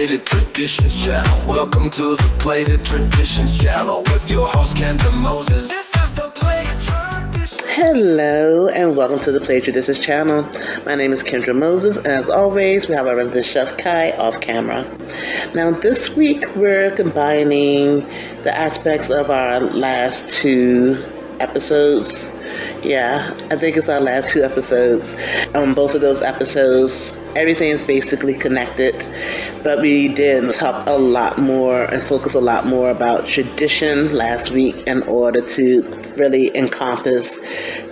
Plated Traditions channel. Welcome to the Plated Traditions channel with your host Kendra Moses. This is the Plated Traditions. Hello and welcome to the Plated Traditions channel. My name is Kendra Moses, and as always, we have our resident chef Kai off camera. Now this week we're combining the aspects of our last two episodes. Yeah, I think it's our last two episodes. Both of those episodes, everything's basically connected, but we did talk a lot more and focus a lot more about tradition last week in order to really encompass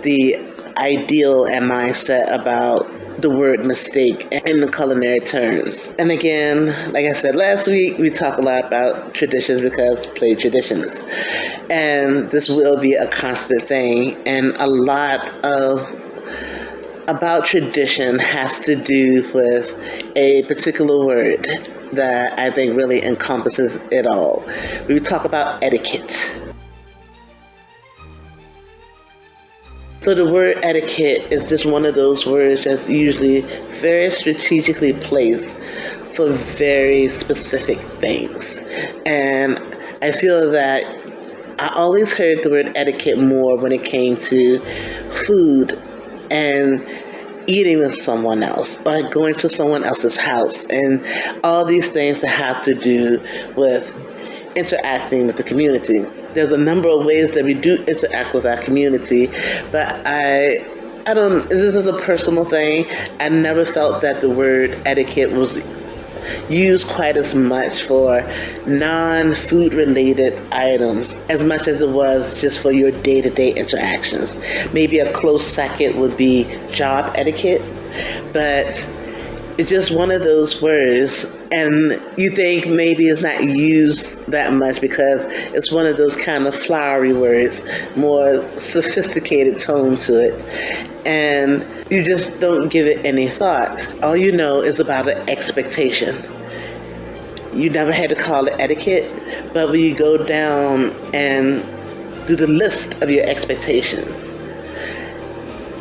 the ideal and mindset about the word mistake in the culinary terms. And again, like I said last week, we talk a lot about traditions because play traditions. And this will be a constant thing. And a lot about tradition has to do with a particular word that I think really encompasses it all. We talk about etiquette. So the word etiquette is just one of those words that's usually very strategically placed for very specific things. And I feel that I always heard the word etiquette more when it came to food and eating with someone else or going to someone else's house and all these things that have to do with interacting with the community. There's a number of ways that we do interact with our community, but I don't, this is a personal thing. I never felt that the word etiquette was used quite as much for non-food related items as much as it was just for your day-to-day interactions. Maybe a close second would be job etiquette, but it's just one of those words, and you think maybe it's not used that much because it's one of those kind of flowery words, more sophisticated tone to it, and you just don't give it any thought. All you know is about an expectation. You never had to call it etiquette, but when you go down and do the list of your expectations,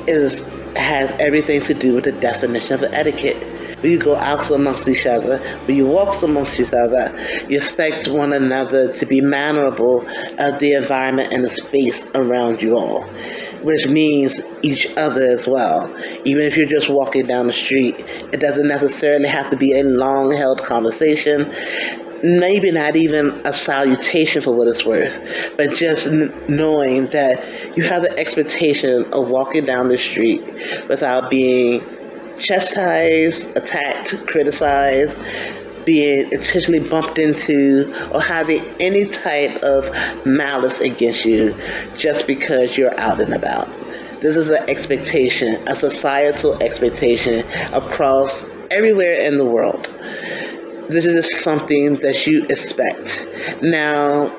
it has everything to do with the definition of the etiquette. When you go out amongst each other, when you walk amongst each other, you expect one another to be mannerable of the environment and the space around you all, which means each other as well. Even if you're just walking down the street, it doesn't necessarily have to be a long-held conversation, maybe not even a salutation for what it's worth, but just knowing that you have the expectation of walking down the street without being chastised, attacked, criticized, being intentionally bumped into, or having any type of malice against you just because you're out and about. This is an expectation, a societal expectation across everywhere in the world. This is something that you expect. Now,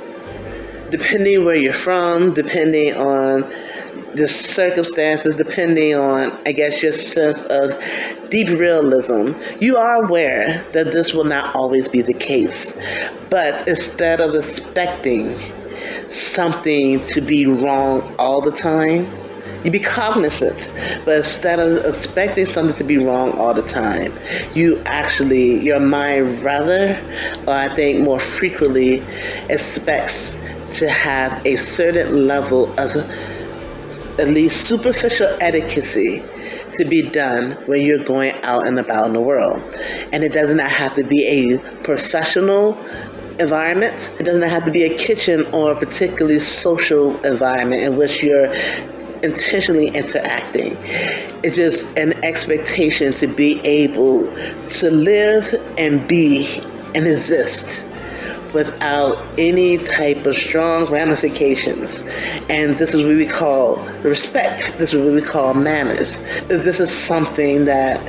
depending where you're from, depending on the circumstances, depending on, I guess, your sense of deep realism, you are aware that this will not always be the case. But instead of expecting something to be wrong all the time, you be cognizant. But instead of expecting something to be wrong all the time, you actually, your mind rather, or I think more frequently, expects to have a certain level of at least superficial etiquette to be done when you're going out and about in the world. And it does not have to be a professional environment. It doesn't have to be a kitchen or a particularly social environment in which you're intentionally interacting. It's just an expectation to be able to live and be and exist without any type of strong ramifications. And this is what we call respect. This is what we call manners. This is something that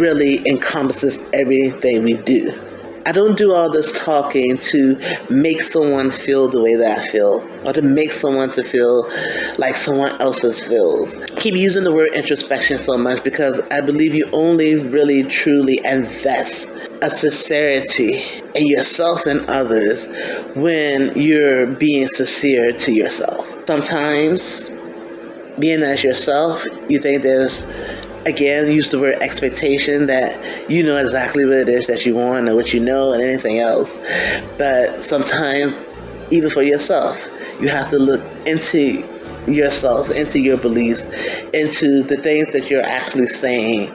really encompasses everything we do. I don't do all this talking to make someone feel the way that I feel, or to make someone to feel like someone else's feels. I keep using the word introspection so much because I believe you only really truly invest a sincerity in yourself and others when you're being sincere to yourself. Sometimes being as yourself, you think there's again, use the word expectation, that you know exactly what it is that you want or what you know and anything else. But sometimes, even for yourself, you have to look into yourself, into your beliefs, into the things that you're actually saying,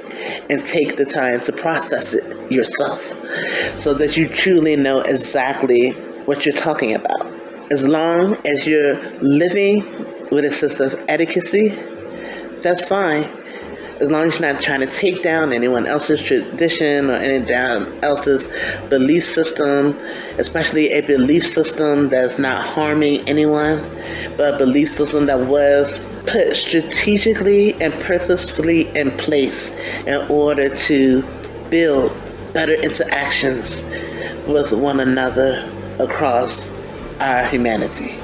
and take the time to process it yourself so that you truly know exactly what you're talking about. As long as you're living with a sense of etiquette, that's fine. As long as you're not trying to take down anyone else's tradition or anyone else's belief system, especially a belief system that's not harming anyone, but a belief system that was put strategically and purposefully in place in order to build better interactions with one another across our humanity.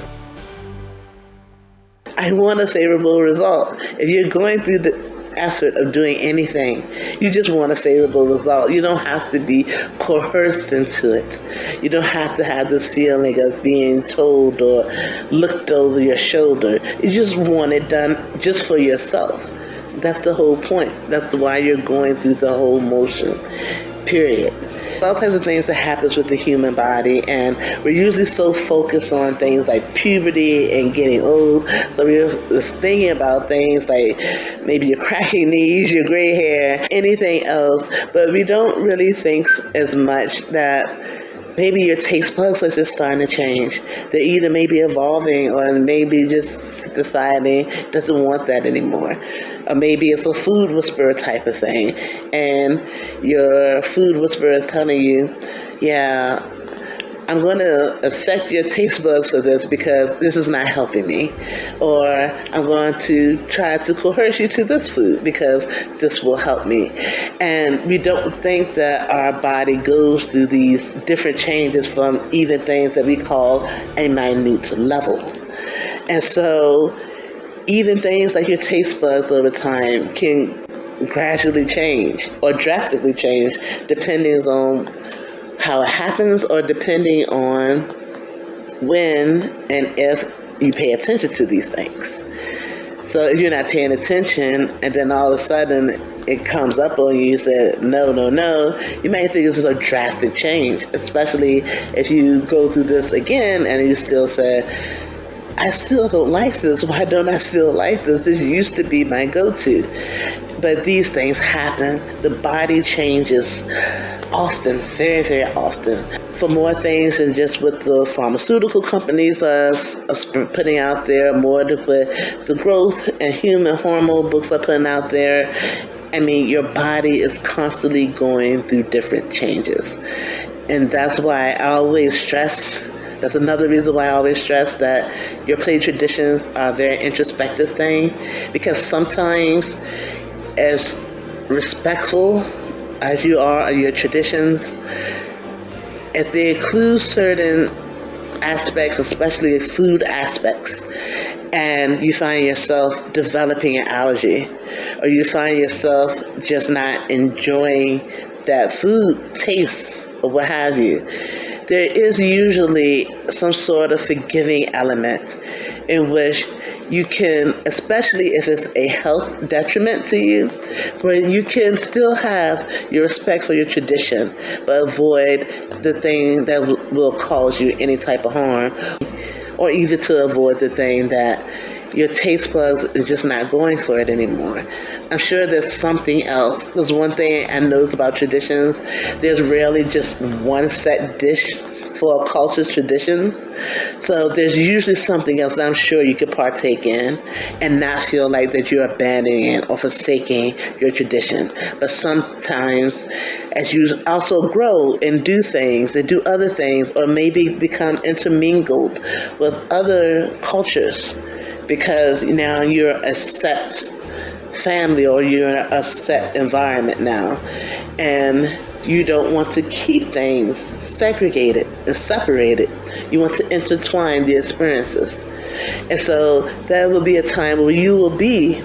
I want a favorable result. If you're going through the effort of doing anything, you just want a favorable result. You don't have to be coerced into it. You don't have to have this feeling of being told or looked over your shoulder. You just want it done just for yourself. That's the whole point. That's why you're going through the whole motion, period. All types of things that happens with the human body, and we're usually so focused on things like puberty and getting old, so we're just thinking about things like maybe your cracking knees, your gray hair, anything else, but we don't really think as much that maybe your taste buds are just starting to change. They're either maybe evolving or maybe just deciding doesn't want that anymore. Or maybe it's a food whisperer type of thing, and your food whisperer is telling you, yeah, I'm going to affect your taste buds for this because this is not helping me. Or I'm going to try to coerce you to this food because this will help me. And we don't think that our body goes through these different changes from even things that we call a minute level. And so even things like your taste buds over time can gradually change or drastically change depending on how it happens, or depending on when and if you pay attention to these things. So if you're not paying attention and then all of a sudden it comes up on you, you said, no, you might think this is a drastic change, especially if you go through this again and you still say, I still don't like this. Why don't I still like this? This used to be my go-to. But these things happen. The body changes often, very, very often, for more things than just what the pharmaceutical companies are putting out there, more than what the growth and human hormone books are putting out there. I mean, your body is constantly going through different changes. And that's why I always stress, that's another reason why I always stress that your play traditions are a very introspective thing, because sometimes as respectful as you are of your traditions, as they include certain aspects, especially food aspects, and you find yourself developing an allergy, or you find yourself just not enjoying that food taste or what have you, there is usually some sort of forgiving element in which you can, especially if it's a health detriment to you, where you can still have your respect for your tradition, but avoid the thing that will cause you any type of harm, or even to avoid the thing that your taste buds are just not going for it anymore. I'm sure there's something else. There's one thing I know about traditions. There's rarely just one set dish for a culture's tradition. So there's usually something else that I'm sure you could partake in and not feel like that you're abandoning or forsaking your tradition. But sometimes as you also grow and do things and do other things, or maybe become intermingled with other cultures, because now you're a set family or you're in a set environment now, and you don't want to keep things segregated and separated. You want to intertwine the experiences. And so that will be a time where you will be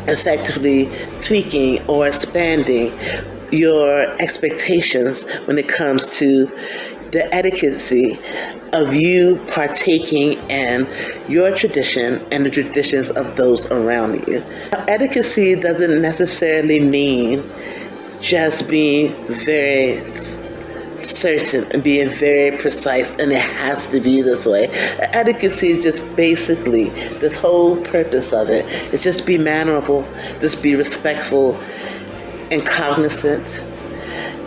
effectively tweaking or expanding your expectations when it comes to the etiquette of you partaking in your tradition and the traditions of those around you. Etiquette doesn't necessarily mean just being very certain and being very precise, and it has to be this way. Etiquette is just basically, this whole purpose of it is just be mannerable, just be respectful and cognizant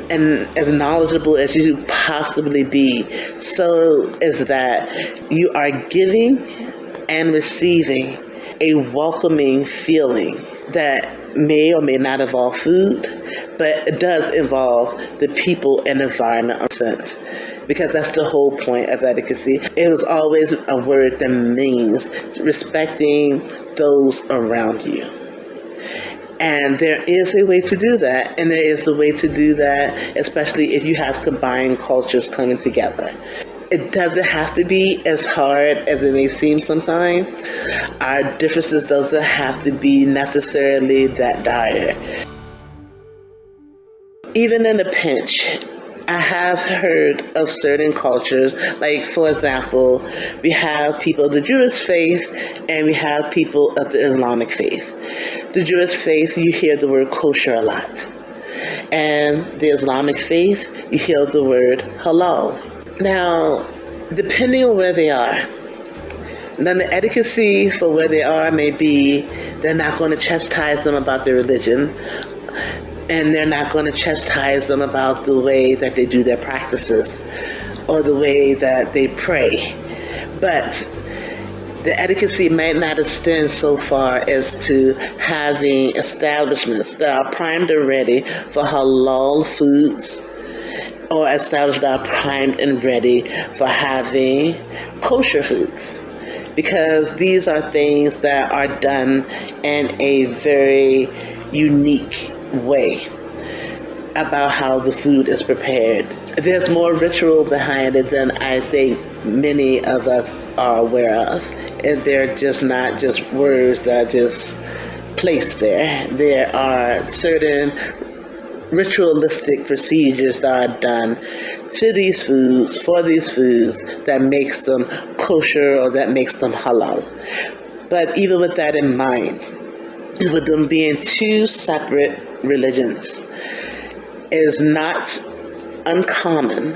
and as knowledgeable as you possibly be, so is that you are giving and receiving a welcoming feeling that may or may not involve food, but it does involve the people and environment of sense. Because that's the whole point of etiquette. It was always a word that means respecting those around you. And there is a way to do that, and there is a way to do that, especially if you have combined cultures coming together. It doesn't have to be as hard as it may seem sometimes. Our differences doesn't have to be necessarily that dire. Even in a pinch, I have heard of certain cultures, like for example, we have people of the Jewish faith and we have people of the Islamic faith. The Jewish faith, you hear the word kosher a lot. And the Islamic faith, you hear the word halal. Now, depending on where they are, then the etiquette for where they are may be they're not going to chastise them about their religion, and they're not going to chastise them about the way that they do their practices or the way that they pray. But the etiquette might not extend so far as to having establishments that are primed and ready for halal foods, or established that are primed and ready for having kosher foods. Because these are things that are done in a very unique way about how the food is prepared. There's more ritual behind it than I think many of us are aware of. And they're just not just words that are just placed there. There are certain ritualistic procedures that are done to these foods, for these foods, that makes them kosher or that makes them halal. But even with that in mind, with them being two separate religions, it is not uncommon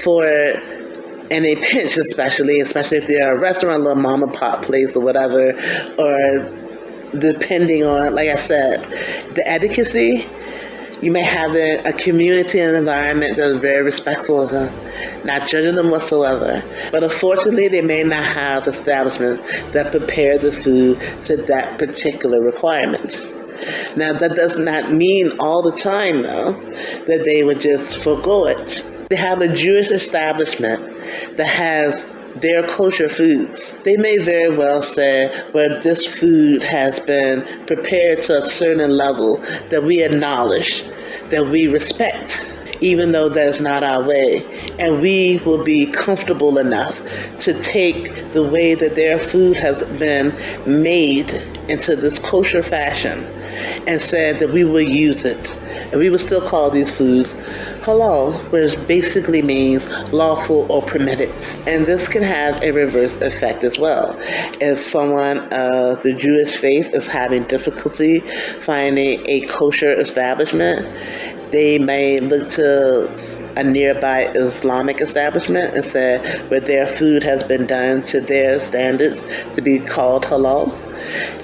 for, in a pinch especially if they're a restaurant, a little mom and pop place or whatever, or depending on, like I said, the etiquette, you may have a community and environment that is very respectful of them, not judging them whatsoever. But unfortunately, they may not have establishments that prepare the food to that particular requirement. Now, that does not mean all the time, though, that they would just forego it. They have a Jewish establishment that has their kosher foods. They may very well say, well, this food has been prepared to a certain level that we acknowledge, that we respect, even though that is not our way. And we will be comfortable enough to take the way that their food has been made into this kosher fashion and said that we will use it. And we will still call these foods halal, which basically means lawful or permitted. And this can have a reverse effect as well. If someone of the Jewish faith is having difficulty finding a kosher establishment, they may look to a nearby Islamic establishment and say where their food has been done to their standards to be called halal.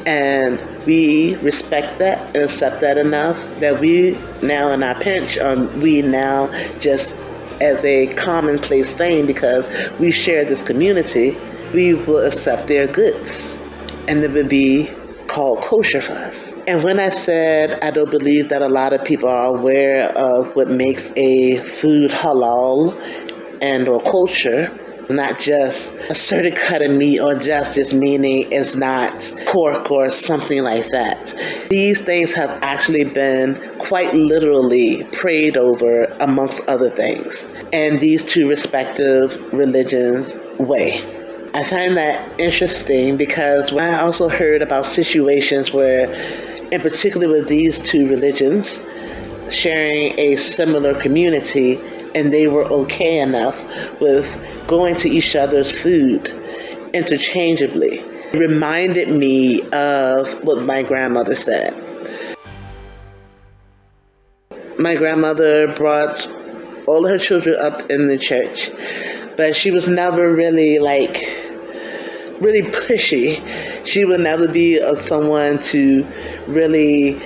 And we respect that and accept that enough that we now in our pinch, we now just as a commonplace thing, because we share this community, we will accept their goods and it would be called kosher for us. And when I said I don't believe that a lot of people are aware of what makes a food halal and or kosher, not just a certain cut of meat or just meaning it's not pork or something like that. These things have actually been quite literally prayed over amongst other things and these two respective religions' way. I find that interesting because when I also heard about situations where, in particular with these two religions, sharing a similar community, and they were okay enough with going to each other's food interchangeably. It reminded me of what my grandmother said. My grandmother brought all her children up in the church, but she was never really pushy. She would never be someone to really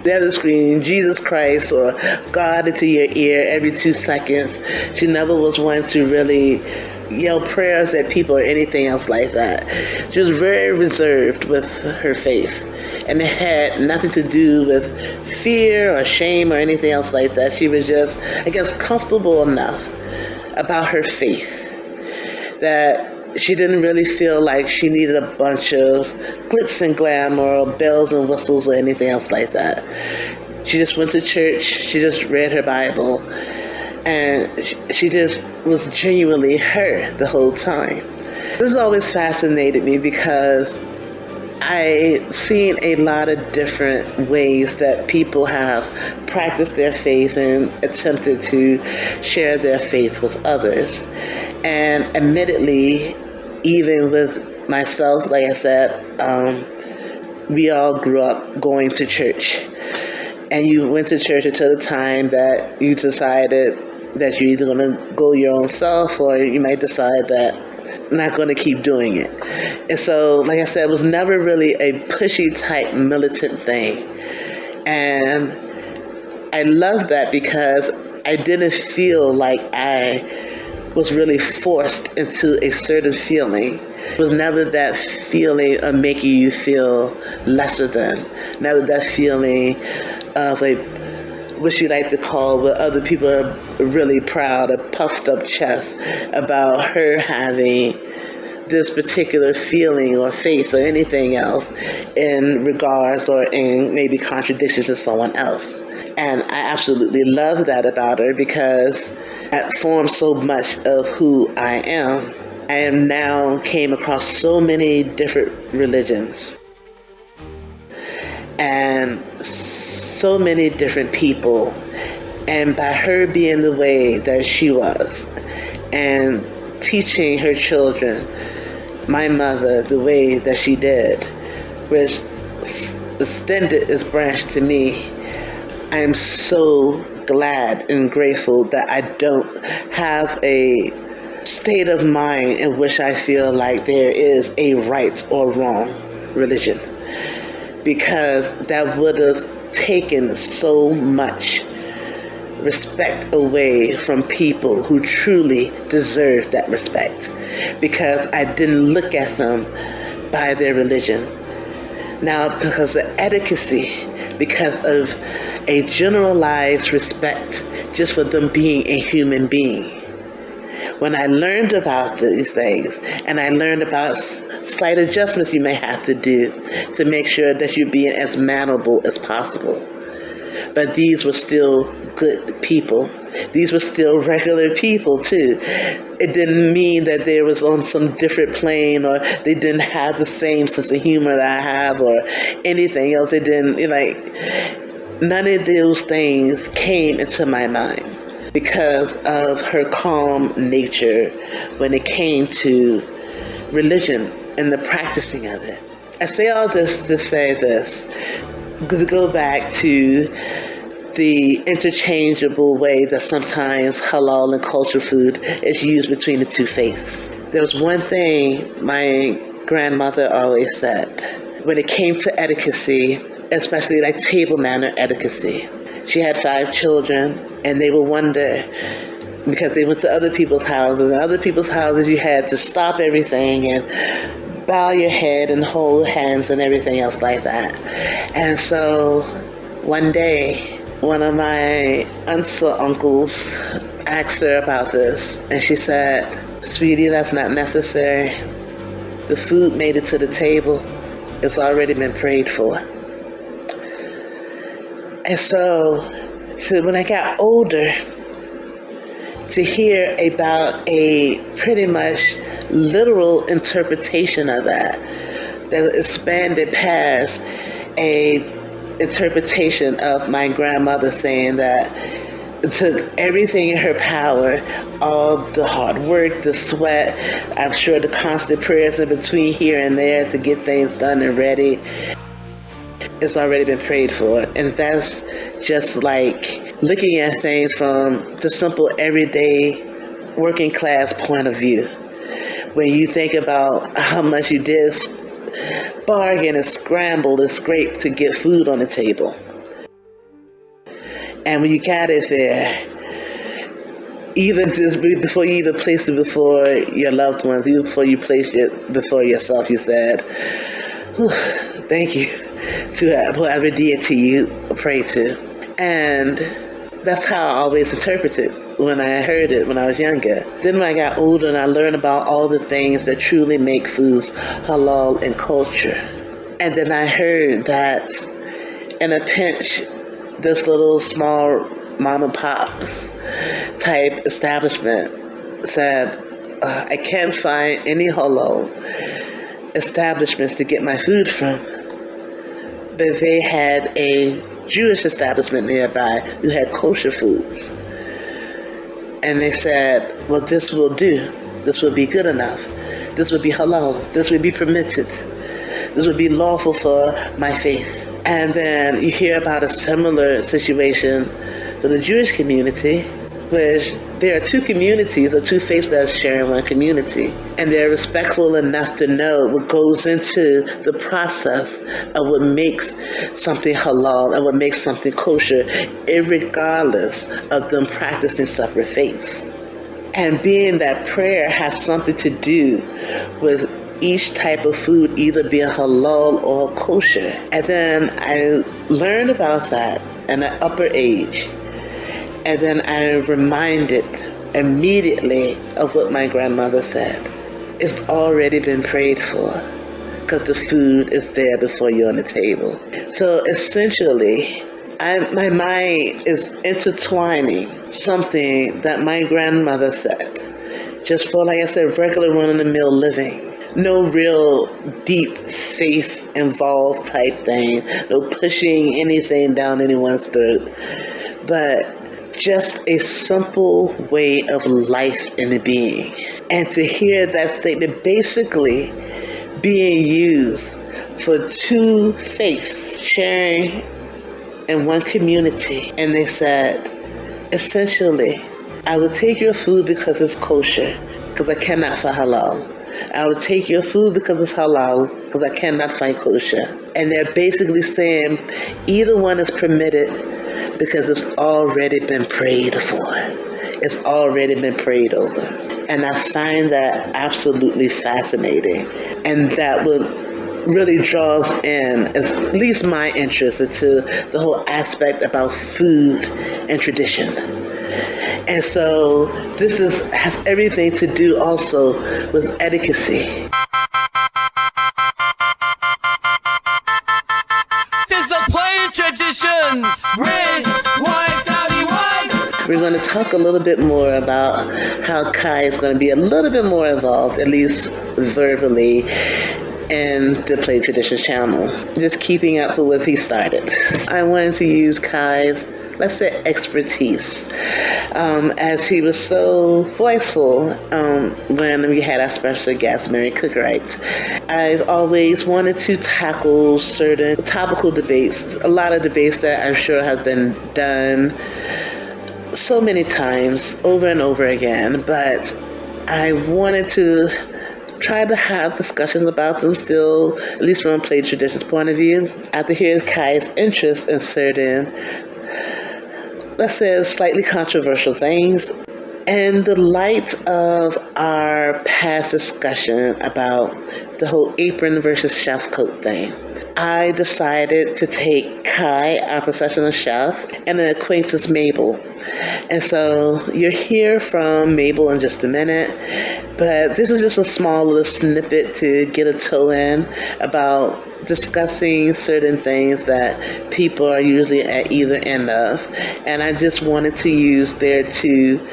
never scream Jesus Christ or God into your ear every 2 seconds. She never was one to really yell prayers at people or anything else like that. She was very reserved with her faith, and it had nothing to do with fear or shame or anything else like that. She was just, I guess, comfortable enough about her faith that she didn't really feel like she needed a bunch of glitz and glamour or bells and whistles or anything else like that. She just went to church, she just read her Bible, and she just was genuinely her the whole time. This has always fascinated me because I've seen a lot of different ways that people have practiced their faith and attempted to share their faith with others. And admittedly, even with myself, like I said, we all grew up going to church. And you went to church until the time that you decided that you're either going to go your own self, or you might decide that I'm not going to keep doing it. And so, like I said, it was never really a pushy type militant thing. And I love that because I didn't feel like I was really forced into a certain feeling. It was never that feeling of making you feel lesser than. Never that feeling of what she liked to call, what other people are really proud, a puffed up chest about her having this particular feeling or faith or anything else in regards or in maybe contradiction to someone else. And I absolutely love that about her because that forms so much of who I am. I have now came across so many different religions and so many different people. And by her being the way that she was and teaching her children, my mother, the way that she did, which extended its branch to me, I am so glad and grateful that I don't have a state of mind in which I feel like there is a right or wrong religion, because that would have taken so much respect away from people who truly deserve that respect, because I didn't look at them by their religion. Now, because of etiquette, because of a generalized respect just for them being a human being. When I learned about these things, and I learned about slight adjustments you may have to do to make sure that you're being as mannerable as possible. But these were still good people. These were still regular people too. It didn't mean that they was on some different plane, or they didn't have the same sense of humor that I have, or anything else. They didn't, none of those things came into my mind because of her calm nature when it came to religion and the practicing of it. I say all this to say this. To go back to the interchangeable way that sometimes halal and kosher food is used between the two faiths. There was one thing my grandmother always said when it came to etiquette, especially like table manner etiquette. She had 5 children, and they would wonder, because they went to other people's houses, and other people's houses you had to stop everything and bow your head and hold hands and everything else like that. And so one day, one of my aunts or uncles asked her about this, and she said, "Sweetie, that's not necessary. The food made it to the table. It's already been prayed for." And so when I got older, to hear about a pretty much literal interpretation of that expanded past a interpretation of my grandmother saying that took everything in her power, all the hard work, the sweat, I'm sure the constant prayers in between here and there to get things done and ready. It's already been prayed for. And that's just like looking at things from the simple everyday working class point of view. When you think about how much you did bargain and scramble and scrape to get food on the table. And when you got it there, even just before you even placed it before your loved ones, even before you placed it before yourself, you said, thank you to whoever deity you pray to. And that's how I always interpreted when I heard it when I was younger. Then when I got older and I learned about all the things that truly make foods halal in culture. And then I heard that in a pinch, this little small mom and pops type establishment said, I can't find any halal establishments to get my food from. But they had a Jewish establishment nearby who had kosher foods. And they said, well, this will do. This will be good enough. This will be halal. This will be permitted. This will be lawful for my faith. And then you hear about a similar situation for the Jewish community, which there are two communities or two faiths that are sharing one community. And they're respectful enough to know what goes into the process of what makes something halal and what makes something kosher, irregardless of them practicing separate faiths. And being that prayer has something to do with each type of food either being halal or kosher. And then I learned about that at an upper age. And then I reminded immediately of what my grandmother said. It's already been prayed for because the food is there before you on the table. So essentially, my mind is intertwining something that my grandmother said, just for, like I said, regular run-of-the-mill living. No real deep faith involved type thing, no pushing anything down anyone's throat, but just a simple way of life and being. And to hear that statement basically being used for two faiths sharing in one community. And they said, essentially, I will take your food because it's kosher, because I cannot find halal. I will take your food because it's halal, because I cannot find kosher. And they're basically saying either one is permitted because it's already been prayed for. It's already been prayed over. And I find that absolutely fascinating. And that would really draws in, at least my interest, into the whole aspect about food and tradition. And so this has everything to do also with etiquette. There's a play of traditions. Red, white, dowdy, white. We're going to talk a little bit more about how Kai is going to be a little bit more involved, at least verbally, in the Play Traditions channel. Just keeping up with what he started. I wanted to use Kai's, let's say, expertise, as he was so voiceful when we had our special guest, Mary Cookright. I've always wanted to tackle certain topical debates, a lot of debates that I'm sure have been done so many times over and over again, but I wanted to try to have discussions about them still, at least from a Play Traditions point of view. After hearing Kai's interest in certain, let's say, slightly controversial things, in the light of our past discussion about the whole apron versus chef coat thing, I decided to take Kai, our professional chef, and an acquaintance, Mabel. And so you'll hear from Mabel in just a minute, but this is just a small little snippet to get a toe in about discussing certain things that people are usually at either end of. And I just wanted to use their two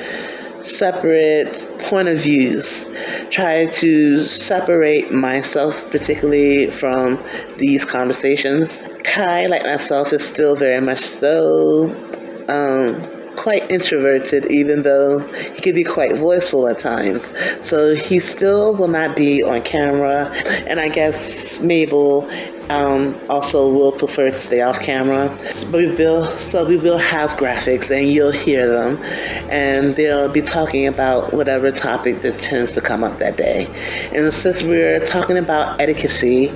separate point of views, try to separate myself particularly from these conversations. Kai, like myself, is still very much so quite introverted, even though he can be quite voiceful at times. So he still will not be on camera. And I guess Mabel also will prefer to stay off camera. But we will have graphics and you'll hear them. And they'll be talking about whatever topic that tends to come up that day. And since we're talking about etiquette,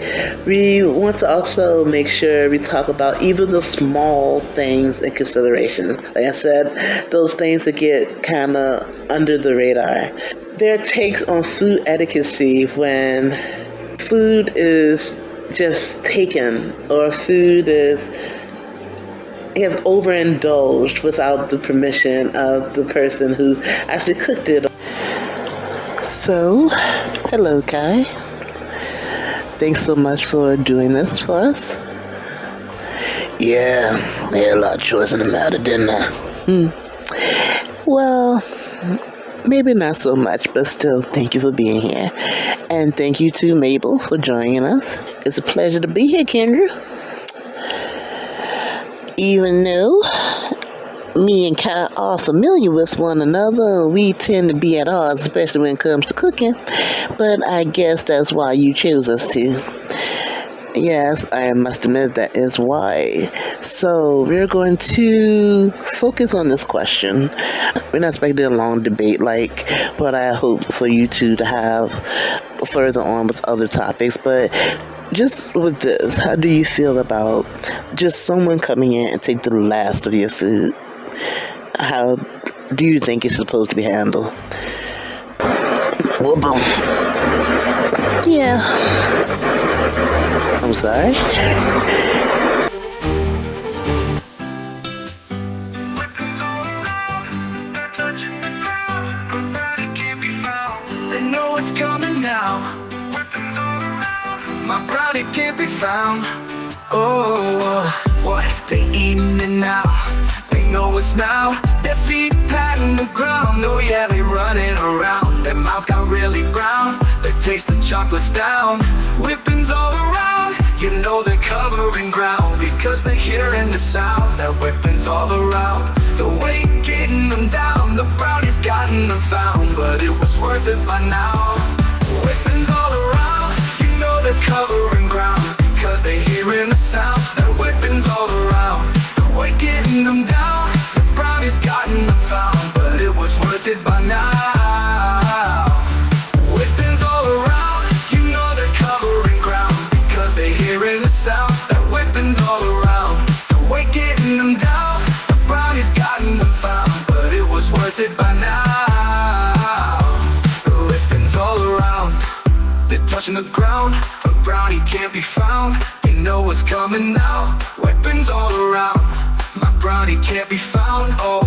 we want to also make sure we talk about even the small things in consideration. Like I said, those things that get kind of under the radar. Their takes on food etiquette when food is just taken or food is overindulged without the permission of the person who actually cooked it. So, hello Kai. Thanks so much for doing this for us. Yeah, I had a lot of choice in the matter, didn't I? Well, maybe not so much, but still, thank you for being here. And thank you to Mabel for joining us. It's a pleasure to be here, Kendra. Even though me and Kai are familiar with one another, we tend to be at odds, especially when it comes to cooking. But I guess that's why you chose us to. Yes, I must admit that is why. So we're going to focus on this question. We're not expecting a long debate like what I hope for you two to have further on with other topics, but just with this, how do you feel about just someone coming in and take the last of your food? How do you think it's supposed to be handled? Well, boom. Yeah. I'm sorry. They know it's coming now. My brownie can't be found. Oh, what they eating it now? They know it's now. Their feet patting the ground. Oh yeah, they running around. Their mouths got really brown. They taste the chocolates down. Whippings all around. You know they're covering ground because they're hearing the sound. That whippings all around. The weight getting them down. The brownie's gotten them found, but it was worth it by now. Whippings all around. You know they're covering ground because they're hearing the sound. That whippings all around. The weight getting them down. The brownie's gotten them found, but it was worth it by now. Whippings all around. You know they're covering ground because they're hearing the sound. That whippings all around. The weight getting them down. The brownie's gotten them found, but it was worth it by now. The whippings all around. They're touching the ground. A brownie can't be found. They know what's coming now. Weapons all around. My brownie can't be found. Oh,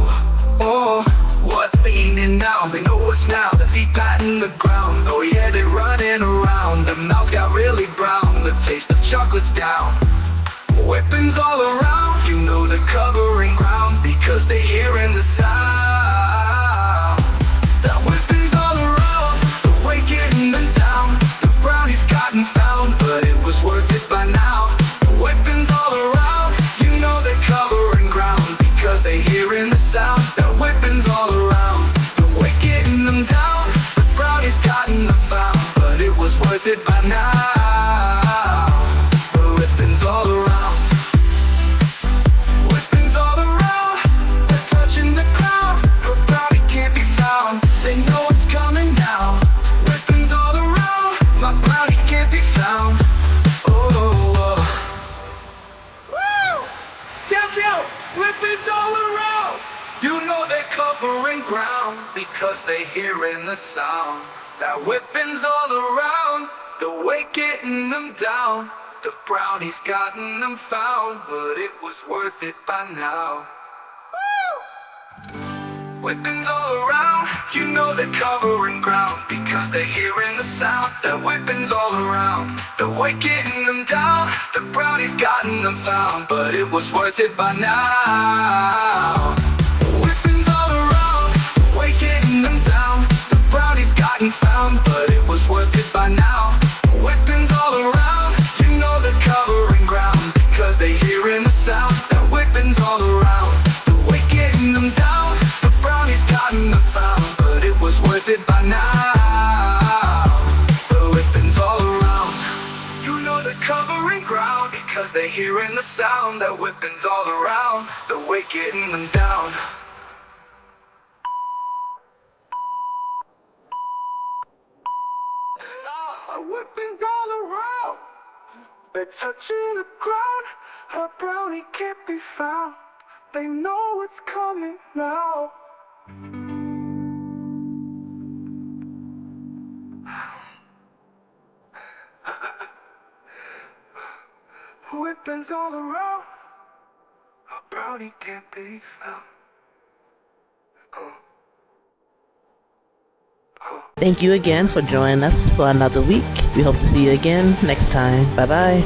oh, what they eating now? They know what's now. The feet patting the ground. Oh yeah, they're running around. The mouths got really brown. The taste of chocolate's down. Weapons all around. You know they're covering ground because they're hearing the sound. That weapons all around. The weight getting them down. The brownie's gotten found, but it was worth it by now. Weapons all around. You know they're covering ground because they're hearing the sound. That weapons all around. The weight getting them down. The brownie's gotten them found, but it was worth it by now. The weapons all around. Weapons all around. They're touching the ground. The brownie can't be found. They know it's coming now. Weapons all around. My brownie can't be found. Oh, woo! Champion! Weapons all around. You know they're covering ground because they hearing the sound. That whipping's all around. The weight getting them down. The brownie's gotten them found, but it was worth it by now. Whippings all around. You know they're covering ground because they're hearing the sound. That whippings all around. The weight getting them down. The brownie's gotten them found, but it was worth it by now. Whippings all around. The weight getting them down. The brownie's gotten found, but it was worth it by now. Whippings all around. You know they're covering ground because they're hearing the sound. That whippings all around. The weight getting them down. covering ground, because they're hearing the sound. That whipping's all around, the weight getting them down. A whipping's all around, they're touching the ground. Her brownie can't be found, they know what's coming now. Whippings all around, a brownie can't be found. Thank you again for joining us for another week. We hope to see you again next time. Bye bye.